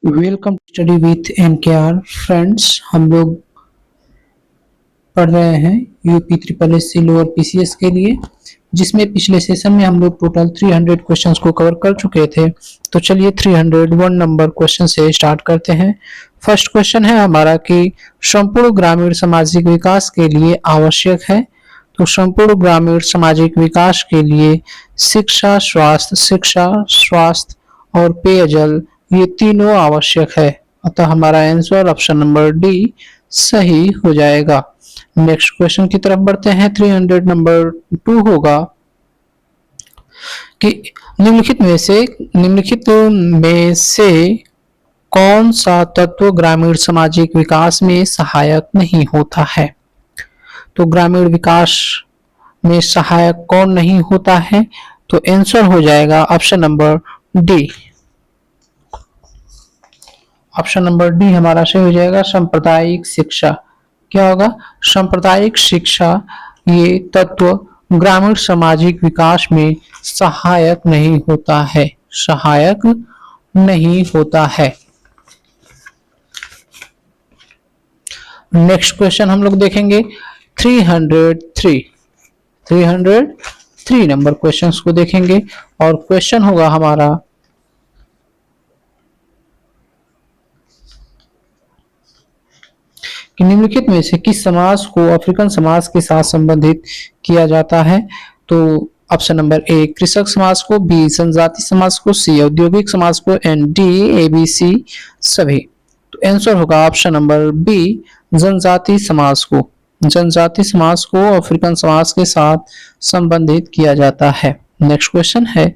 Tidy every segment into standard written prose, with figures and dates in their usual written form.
Welcome to study with NKR friends. हम लोग पढ़ रहे हैं UP triple S C lower PCS के लिए, जिसमें पिछले सेशन में हम लोग टोटल 300 क्वेश्चंस को कवर कर चुके थे। तो चलिए 301 नंबर क्वेश्चन से स्टार्ट करते हैं। फर्स्ट क्वेश्चन है हमारा कि संपूर्ण ग्रामीण सामाजिक विकास के लिए आवश्यक है। तो संपूर्ण ग्रामीण सामाजिक विकास के लिए शिक्षा, स्वास्थ्य और पेयजल ये तीनों आवश्यक है। अतः हमारा आंसर ऑप्शन नंबर डी सही हो जाएगा। नेक्स्ट क्वेश्चन की तरफ बढ़ते हैं। 300 नंबर 2 होगा कि निम्नलिखित में से कौन सा तत्व ग्रामीण सामाजिक विकास में सहायक नहीं होता है। तो ग्रामीण विकास में सहायक कौन नहीं होता है, तो आंसर हो जाएगा option number D. Option number D हमारा सही हो जाएगा। सांप्रदायिक शिक्षा क्या होगा? सांप्रदायिक शिक्षा ये तत्व ग्रामीण सामाजिक विकास में सहायक नहीं होता है, सहायक नहीं होता है। नेक्स्ट क्वेश्चन हम लोग देखेंगे 303 नंबर क्वेश्चंस को देखेंगे और क्वेश्चन होगा हमारा कि निम्नलिखित में से किस समाज को अफ्रीकन समाज के साथ संबंधित किया जाता है। तो ऑप्शन नंबर ए कृषक समाज को, बी जनजाति समाज को, सी औद्योगिक समाज को एंड डी एबीसी सभी। तो आंसर होगा ऑप्शन नंबर बी जनजाति समाज को। जनजाति समाज को अफ्रीकन समाज के साथ संबंधित किया जाता है। नेक्स्ट क्वेश्चन है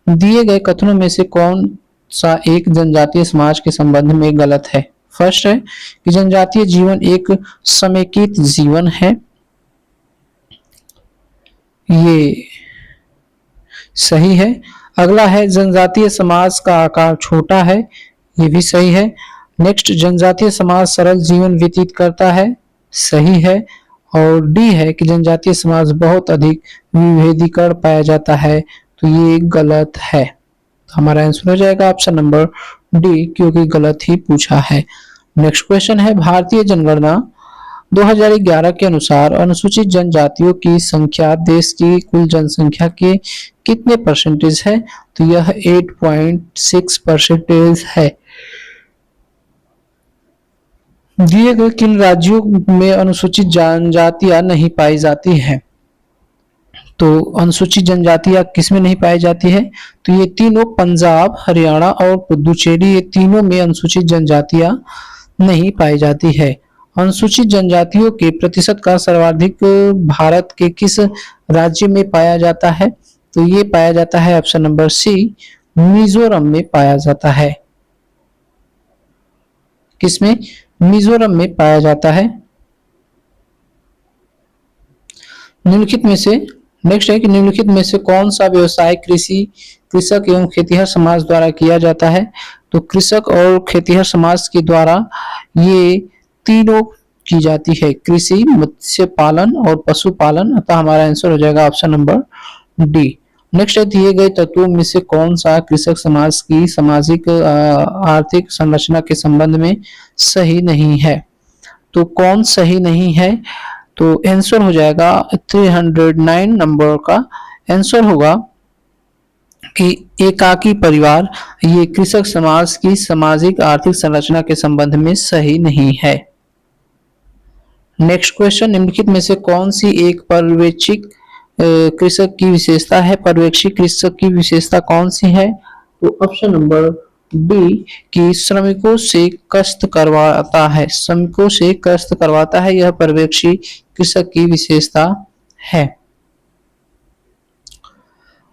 दिए गए कथनों में से कौन सा एक जनजातीय समाज के संबंध में गलत है। फर्स्ट है कि जनजातीय जीवन एक समेकित जीवन है, ये सही है। अगला है जनजातीय समाज का आकार छोटा है, ये भी सही है। नेक्स्ट जनजातीय समाज सरल जीवन व्यतीत करता है, सही है। और डी है कि जनजातीय समाज बहुत अधिक विभेदीकरण पाया जाता है, तो ये गलत है। हमारा आंसर हो जाएगा ऑप्शन नंबर डी, क्योंकि गलत ही पूछा है। नेक्स्ट क्वेश्चन है भारतीय जनगणना 2011 के अनुसार अनुसूचित जनजातियों की संख्या देश की कुल जनसंख्या के कितने परसेंटेज है। तो यह 8.6% है। दिए गए किन राज्यों में अनुसूचित जनजातियां नहीं पाई जाती हैं। तो अनुसूचित जनजातियां किसमें नहीं पाई जाती है, तो ये तीनों पंजाब, हरियाणा और पुदुचेरी, ये तीनों में अनुसूचित जनजातियां नहीं पाई जाती है। अनुसूचित जनजातियों के प्रतिशत का सर्वाधिक भारत के किस राज्य में पाया जाता है। तो ये पाया जाता है ऑप्शन नंबर सी मिजोरम में पाया जाता है। किसमें? मिजोरम में पाया जाता है। निम्नलिखित में से नेक्स्ट है कि निम्नलिखित में से कौन सा व्यवसाय कृषक एवं खेतिहर समाज द्वारा किया जाता है। तो कृषक और खेतिहर समाज के द्वारा ये तीनों की जाती है, कृषि, मत्स्य पालन और पशुपालन। अतः हमारा आंसर हो जाएगा ऑप्शन नंबर डी। नेक्स्ट है दिए गए तत्वों में से कौन सा कृषक समाज की सामाजिक आर्थिक संरचना के संबंध में सही नहीं है। तो कौन सही नहीं है, तो आंसर हो जाएगा 309 नंबर का आंसर होगा कि एकाकी परिवार ये कृषक समाज की सामाजिक आर्थिक संरचना के संबंध में सही नहीं है। नेक्स्ट क्वेश्चन निम्नलिखित में से कौन सी एक पर्यवेक्षित कृषक की विशेषता है। पर्यवेक्षित कृषक की विशेषता कौन सी है। तो ऑप्शन नंबर डी कि श्रमिकों से कष्ट करवाता है, श्रमिकों से कष्ट करवाता है, यह पर्यवेक्षी कृषक की विशेषता है।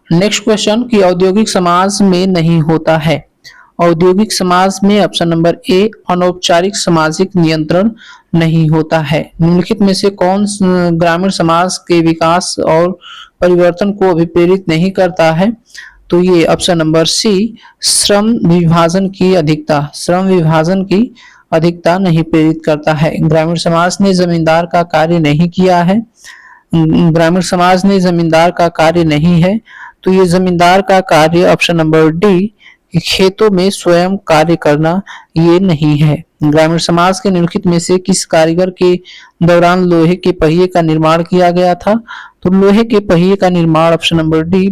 नेक्स्ट क्वेश्चन कि औद्योगिक समाज में नहीं होता है। औद्योगिक समाज में ऑप्शन नंबर ए अनौपचारिक सामाजिक नियंत्रण नहीं होता है। निम्नलिखित में से कौन ग्रामीण समाज के विकास और परिवर्तन को अभिप्रेरित नहीं करता है। तो ये ऑप्शन नंबर सी श्रम विभाजन की अधिकता नहीं प्रेरित करता है। ग्रामीण समाज ने जमींदार का कार्य नहीं किया है, ग्रामीण समाज ने जमींदार का कार्य नहीं है, तो ये जमींदार का कार्य ऑप्शन नंबर डी खेतों में स्वयं कार्य करना ये नहीं है। ग्रामीण समाज के निम्नलिखित में से किस कारीगर के दौरान लोहे के पहिए का निर्माण किया गया था? तो लोहे के पहिए का निर्माण ऑप्शन नंबर डी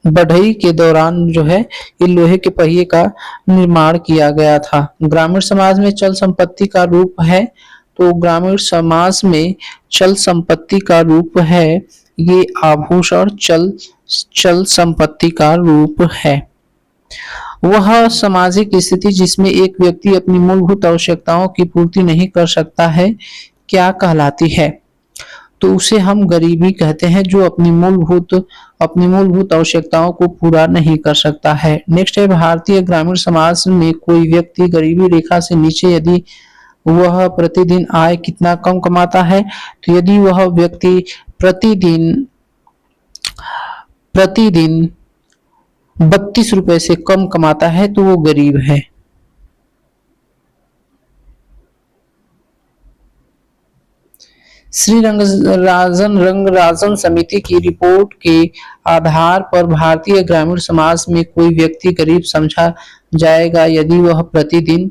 बढ़ई के दौरान जो है ये लोहे के पहिए का निर्माण किया गया था। ग्रामीण समाज में चल संपत्ति का रूप है, तो ग्रामीण समाज में चल संपत्ति का रूप है ये आभूषण चल संपत्ति का रूप है। वह सामाजिक स्थिति जिसमें एक व्यक्ति अपनी मूलभूत आवश्यकताओं की पूर्ति नहीं कर सकता है क्या कहलाती है? तो उसे हम गरीबी कहते हैं, जो अपनी मूलभूत आवश्यकताओं को पूरा नहीं कर सकता है। नेक्स्ट है, भारतीय ग्रामीण समाज में कोई व्यक्ति गरीबी रेखा से नीचे यदि वह प्रतिदिन आय कितना कम कमाता है? तो यदि वह व्यक्ति प्रतिदिन प्रतिदिन 32 रुपए से कम कमाता है तो वो गरीब है। श्री रंगराजन समिति की रिपोर्ट के आधार पर भारतीय ग्रामीण समाज में कोई व्यक्ति गरीब समझा जाएगा यदि वह प्रतिदिन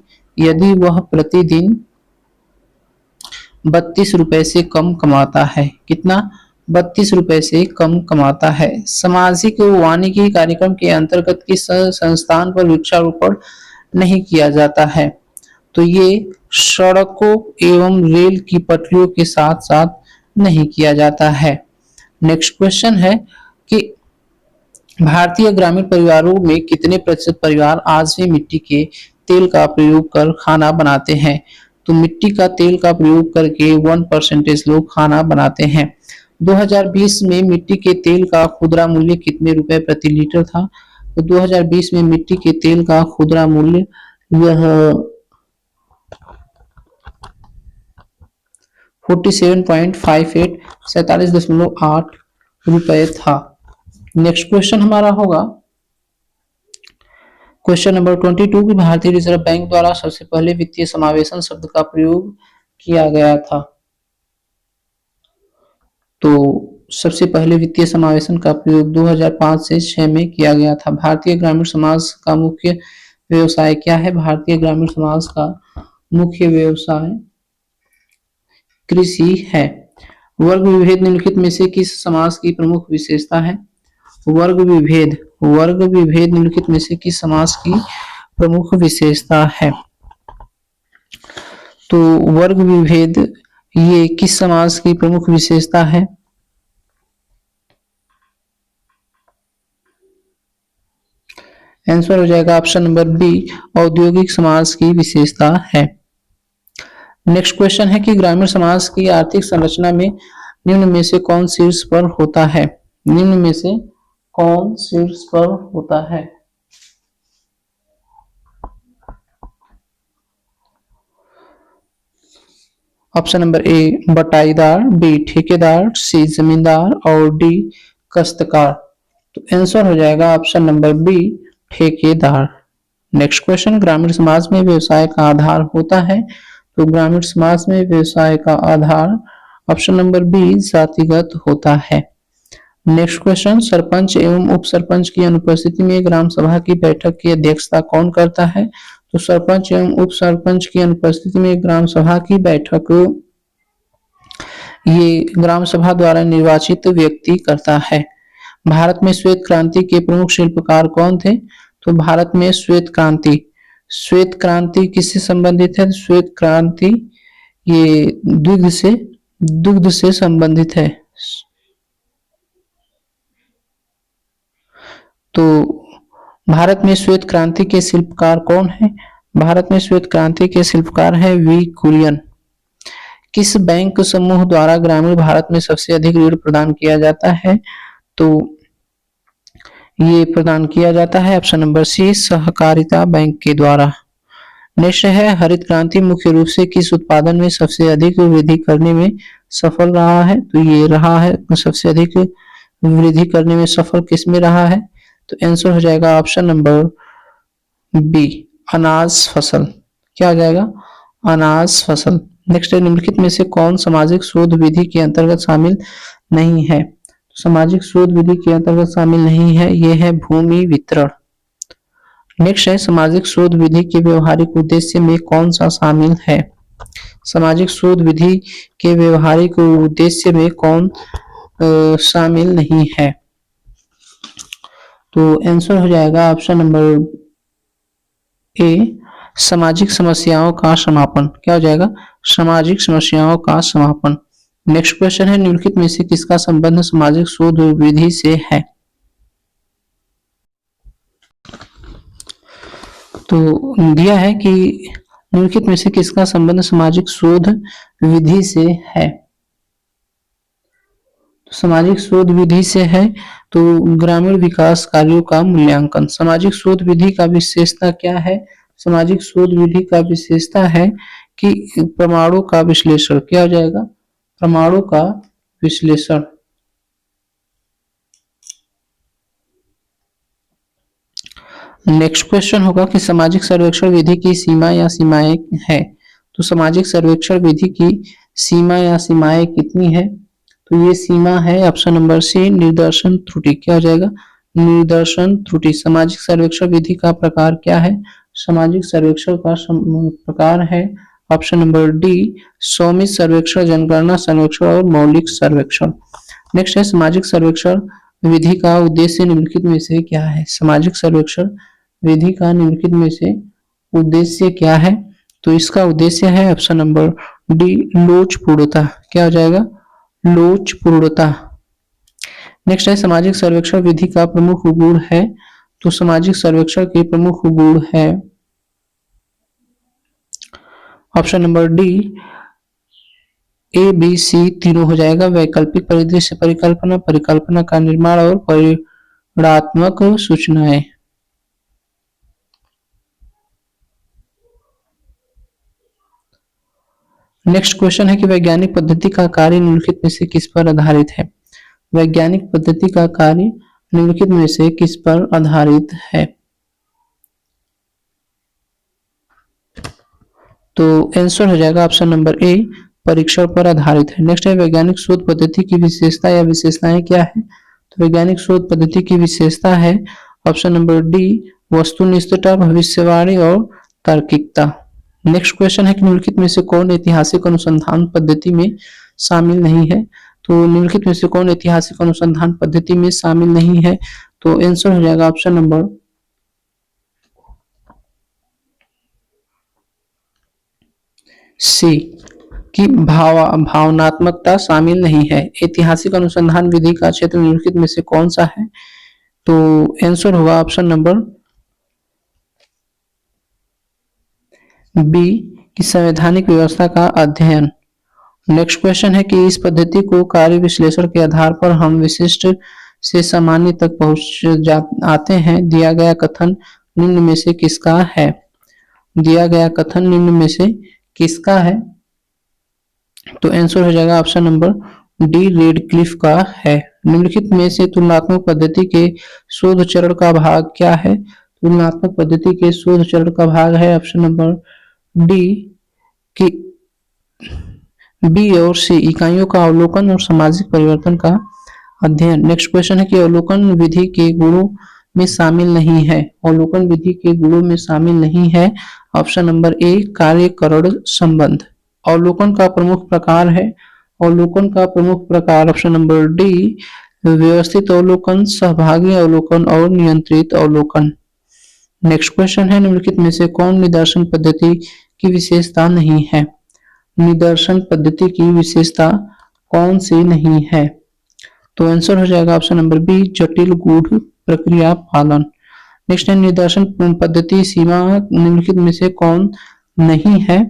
32 रुपए से कम कमाता है। कितना? 32 रुपए से कम कमाता है। सामाजिक वानिकी कार्यक्रम के अंतर्गत किस संस्थान पर वृक्षारोपण नहीं किया जाता है? तो ये सड़कों एवं रेल की पटरियों के साथ साथ नहीं किया जाता है। नेक्स्ट क्वेश्चन है कि भारतीय ग्रामीण परिवारों में कितने प्रतिशत परिवार आज भी मिट्टी के तेल का प्रयोग कर खाना बनाते हैं? तो मिट्टी का तेल का प्रयोग करके 1% लोग खाना बनाते हैं। 2020 में मिट्टी के तेल का खुदरा मूल्य कितने रुपए प्रति लीटर था? तो 2020 में मिट्टी के तेल का खुदरा मूल्य यह 47.58 47.8 रुपए था। नेक्स्ट क्वेश्चन हमारा होगा क्वेश्चन नंबर 22 कि भारतीय रिजर्व बैंक द्वारा सबसे पहले वित्तीय समावेशन शब्द का प्रयोग किया गया था। तो सबसे पहले वित्तीय समावेशन का प्रयोग 2005 से 6 में किया गया था। भारतीय ग्रामीण समाज का मुख्य व्यवसाय क्या है? भारतीय ग्रामीण समाज का मुख्य व्यवसाय कृषि है। वर्ग विभेद निम्नलिखित में से किस समाज की प्रमुख विशेषता है? वर्ग विभेद निम्नलिखित में से किस समाज की प्रमुख विशेषता है? तो वर्ग विभेद ये किस समाज की प्रमुख विशेषता है? आंसर हो जाएगा ऑप्शन नंबर बी, औद्योगिक समाज की विशेषता है। नेक्स्ट क्वेश्चन है कि ग्रामीण समाज की आर्थिक संरचना में निम्न में से कौन शीर्ष पर होता है? निम्न में से कौन शीर्ष पर होता है? ऑप्शन नंबर ए बटाईदार, बी ठेकेदार, सी जमींदार और डी काश्तकार। तो आंसर हो जाएगा ऑप्शन नंबर बी ठेकेदार। नेक्स्ट क्वेश्चन, ग्रामीण समाज में व्यवसाय का आधार होता है? तो ग्रामीण समाज में व्यवसाय का आधार ऑप्शन नंबर बी जातिगत होता है। नेक्स्ट क्वेश्चन, सरपंच एवं उप सरपंच की अनुपस्थिति में ग्राम सभा की बैठक की अध्यक्षता कौन करता है? तो सरपंच एवं उप सरपंच की अनुपस्थिति में ग्राम सभा की बैठक ये ग्राम सभा द्वारा निर्वाचित व्यक्ति करता है। भारत में श्वेत क्रांति के प्रमुख शिल्पकार कौन थे? तो भारत में श्वेत क्रांति किससे संबंधित है? श्वेत क्रांति ये दुग्ध से संबंधित है। तो भारत में श्वेत क्रांति के शिल्पकार कौन है? भारत में श्वेत क्रांति के शिल्पकार है वी कुरियन। किस बैंक समूह द्वारा ग्रामीण भारत में सबसे अधिक ऋण प्रदान किया जाता है? तो ये प्रदान किया जाता है ऑप्शन नंबर सी सहकारिता बैंक के द्वारा। नेक्स्ट है, हरित क्रांति मुख्य रूप से किस उत्पादन में सबसे अधिक वृद्धि करने में सफल रहा है? तो ये रहा है सबसे अधिक वृद्धि करने में सफल किस में रहा है? तो आंसर हो जाएगा ऑप्शन नंबर बी अनाज फसल। क्या हो जाएगा? अनाज फसल। नेक्स्ट है निम्नलिखित में से कौन सामाजिक शोध विधि के अंतर्गत शामिल नहीं है? सामाजिक शोध विधि के अंतर्गत शामिल नहीं है, ये है भूमि वितरण। नेक्स्ट है सामाजिक शोध विधि के व्यवहारिक उद्देश्य में कौन सा शामिल है? सामाजिक शोध विधि के व्यवहारिक उद्देश्य में कौन शामिल नहीं है? तो आंसर हो जाएगा ऑप्शन नंबर ए, सामाजिक समस्याओं का समापन। क्या हो जाएगा? सामाजिक समस्याओं का समापन। नेक्स्ट क्वेश्चन है निम्नलिखित में से किसका संबंध सामाजिक शोध विधि से है? तो दिया है कि निम्नलिखित में से किसका संबंध सामाजिक शोध विधि से है? सामाजिक शोध विधि से है तो ग्रामीण विकास कार्यों का मूल्यांकन। सामाजिक शोध विधि का विशेषता क्या है? सामाजिक शोध विधि का विशेषता है कि प्रमाणों का विश्लेषण। क्या हो जाएगा? प्रमाणों का विश्लेषण। नेक्स्ट क्वेश्चन होगा कि सामाजिक सर्वेक्षण विधि की सीमा या सीमाएं है। तो सामाजिक सर्वेक्षण विधि की सीमा या सीमाएं कितनी है? तो ये सीमा है ऑप्शन नंबर सी, निर्दर्शन त्रुटि। क्या हो जाएगा? निर्दर्शन त्रुटि। सामाजिक सर्वेक्षण विधि का प्रकार क्या है? सामाजिक सर्वेक्षण का प्रकार है ऑप्शन नंबर डी, सौमित सर्वेक्षण, जनगणना सर्वेक्षण और मौलिक सर्वेक्षण। नेक्स्ट है सामाजिक सर्वेक्षण विधि का उद्देश्य निम्नलिखित में से क्या है? सामाजिक सर्वेक्षण विधि का निम्नलिखित में से उद्देश्य क्या है? तो इसका उद्देश्य है ऑप्शन नंबर डी, लोचपूर्णता। क्या हो जाएगा? लोचपूर्णता। नेक्स्ट है सामाजिक सर्वेक्षण विधि का प्रमुख गुण है। तो सामाजिक सर्वेक्षण के प्रमुख गुण है option number D, A B C तीनों हो जाएगा। वैकल्पिक परिदृश्य परिकल्पना, परिकल्पना का निर्माण और परिणात्मक सूचनाएं। नेक्स्ट क्वेश्चन है कि वैज्ञानिक पद्धति का कार्य निम्नलिखित में से किस पर आधारित है? वैज्ञानिक पद्धति का कार्य निम्नलिखित में से किस पर आधारित है? तो आंसर हो जाएगा ऑप्शन नंबर ए, परीक्षण पर आधारित है। नेक्स्ट है वैज्ञानिक शोध पद्धति की विशेषता या विशेषताएं क्या है? तो वैज्ञानिक शोध पद्धति की विशेषता है ऑप्शन नंबर डी, वस्तुनिष्ठता, भविष्यवाणी और तार्किकता। नेक्स्ट क्वेश्चन है कि निम्नलिखित में से कौन ऐतिहासिक अनुसंधान पद्धति में शामिल नहीं है? तो निम्नलिखित में से कौन ऐतिहासिक अनुसंधान पद्धति में शामिल नहीं है? तो आंसर हो जाएगा ऑप्शन नंबर सी की भावनात्मकता शामिल नहीं है। ऐतिहासिक अनुसंधान विधि का क्षेत्र निम्नलिखित में से कौन सा है? तो आंसर होगा ऑप्शन नंबर बी की संवैधानिक व्यवस्था का अध्ययन। नेक्स्ट क्वेश्चन है कि इस पद्धति को कार्य विश्लेषण के आधार पर हम विशिष्ट से सामान्य तक पहुंच आते हैं। दिया गया कथन निम्न में से किसका है? दिया गया कथन निम्न में से किसका है? तो आंसर हो जाएगा ऑप्शन नंबर डी, रेडक्लिफ का है। निम्नलिखित में से तुलनात्मक पद्धति के शोध चरण का भाग क्या है? तुलनात्मक पद्धति के शोध चरण का भाग है ऑप्शन नंबर डी की बी और सी, इकाइयों का अवलोकन और सामाजिक परिवर्तन का अध्ययन। नेक्स्ट क्वेश्चन है कि अवलोकन विधि के गुणों में शामिल नहीं है। अवलोकन विधि के गुणों में शामिल नहीं है ऑप्शन नंबर ए, कार्यकरण संबंध। अवलोकन का प्रमुख प्रकार है, अवलोकन का प्रमुख प्रकार ऑप्शन नंबर डी, व्यवस्थित अवलोकन, सहभागी अवलोकन और नियंत्रित अवलोकन। नेक्स्ट क्वेश्चन है निम्नलिखित में से कौन निदर्शन पद्धति की विशेषता नहीं है? निदर्शन पद्धति की विशेषता कौन सी नहीं है? तो आंसर हो जाएगा ऑप्शन नंबर बी, जटिल गूढ़ प्रक्रिया पालन। नेक्स्ट है निदर्शन पद्धति सीमा निम्नलिखित में से कौन नहीं है?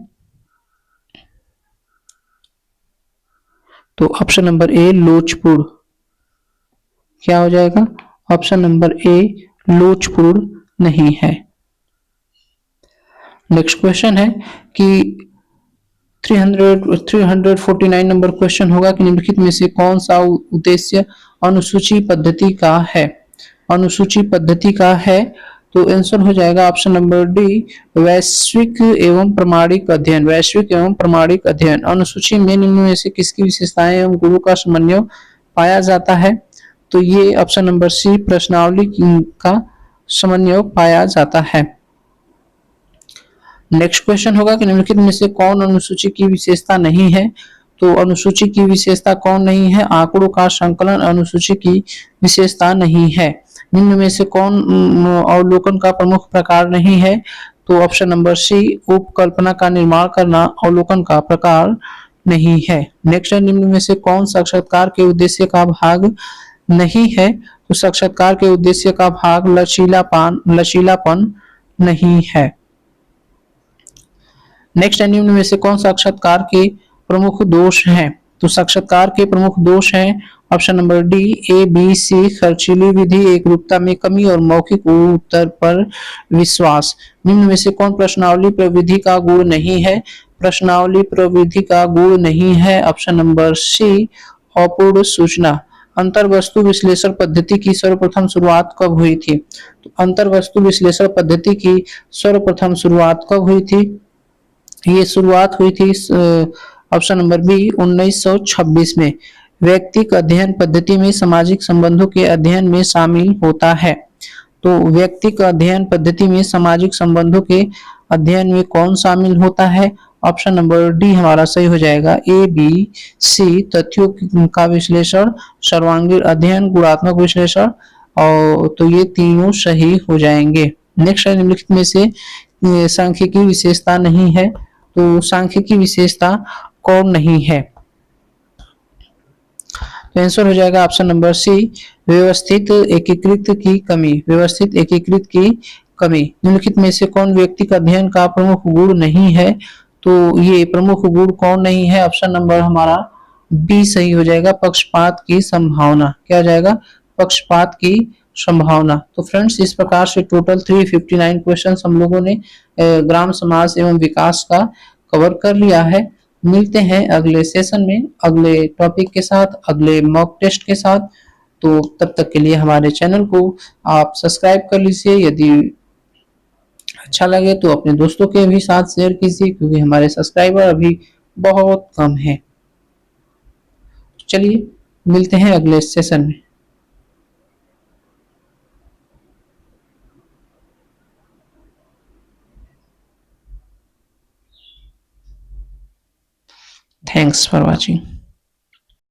तो ऑप्शन नंबर ए, लोचपूर्ण। क्या हो जाएगा? ऑप्शन नंबर ए, लोचपूर्ण नहीं है। नेक्स्ट क्वेश्चन है कि 349 नंबर क्वेश्चन होगा कि निम्नलिखित में से कौन सा उद्देश्य अनुसूची पद्धति का है? अनुसूची पद्धति का है तो आंसर हो जाएगा ऑप्शन नंबर डी, वैश्विक एवं प्रमाणिक अध्ययन। वैश्विक एवं प्रमाणिक अध्ययन। अनुसूची में निम्न में से किसकी विशेषताएं एवं गुणों का समन्वय पाया जाता है? तो ये ऑप्शन नंबर सी, प्रश्नावली का समन्वय पाया जाता है। नेक्स्ट क्वेश्चन होगा कि निम्नलिखित में से कौन अनुसूची की विशेषता नहीं है? तो अनुसूची की विशेषता कौन नहीं है? आंकड़ों का संकलन अनुसूची की विशेषता नहीं है। निम्न में से कौन अवलोकन का प्रमुख प्रकार नहीं है? तो ऑप्शन नंबर सी, उपकल्पना का निर्माण करना अवलोकन का प्रकार नहीं है। नेक्स्ट है, निम्न में से कौन साक्षात्कार के उद्देश्य का भाग नहीं है? तो साक्षात्कार के उद्देश्य का भाग लचीलापन नहीं है। नेक्स्ट है, निम्न में से कौन साक्षात्कार के प्रमुख दोष हैं? तो साक्षात्कार के प्रमुख दोष हैं option number D, A, B, सी, खर्चीली विधि, एकरूपता में कमी और मौखिक उत्तर पर विश्वास। निम्न में से कौन प्रश्नावली प्रविधि का गुण नहीं है? प्रश्नावली प्रविधि का गुण नहीं है ऑप्शन नंबर सी, अपूर्ण सूचना। अंतर वस्तु विश्लेषण पद्धति की सर्वप्रथम शुरुआत कब हुई थी? तो अंतर वस्तु विश्लेषण पद्धति की सर्वप्रथम शुरुआत कब हुई थी? ये शुरुआत हुई थी ऑप्शन नंबर बी, 1926 में। व्यक्तिक अध्ययन पद्धति में सामाजिक संबंधों के अध्ययन में शामिल होता है। तो व्यक्तिक अध्ययन पद्धति में सामाजिक संबंधों के अध्ययन में कौन शामिल होता है? ऑप्शन नंबर डी हमारा सही हो जाएगा। ए, बी, सी, तथ्यों का विश्लेषण, सर्वांगीण अध्ययन, गुणात्मक विश्लेषण, और तो ये तीनों सही हो जाएंगे। नेक्स्ट है, निम्नलिखित में से सांख्यिकी विशेषता नहीं है। तो सांख्यिकी विशेषता कौन नहीं है? तो आंसर हो जाएगा ऑप्शन नंबर सी, व्यवस्थित एकीकृत की कमी। व्यवस्थित एकीकृत की कमी। निम्नलिखित में से कौन व्यक्तिक अध्ययन का प्रमुख गुण नहीं है? तो ये प्रमुख गुण कौन नहीं है? ऑप्शन नंबर हमारा बी सही हो जाएगा, पक्षपात की संभावना। क्या हो जाएगा? पक्षपात की संभावना। तो फ्रेंड्स, इस प्रकार से टोटल 359 क्वेश्चंस हम लोगों ने ग्राम समाज एवं विकास का कवर कर लिया है। मिलते हैं अगले सेशन में अगले टॉपिक के साथ, अगले मॉक टेस्ट के साथ। तो तब तक के लिए हमारे चैनल को आप सब्सक्राइब कर लीजिए। यदि अच्छा लगे तो अपने दोस्तों के भी साथ शेयर कीजिए, क्योंकि हमारे सब्सक्राइबर अभी बहुत कम है। चलिए मिलते हैं अगले सेशन में। Thanks for watching.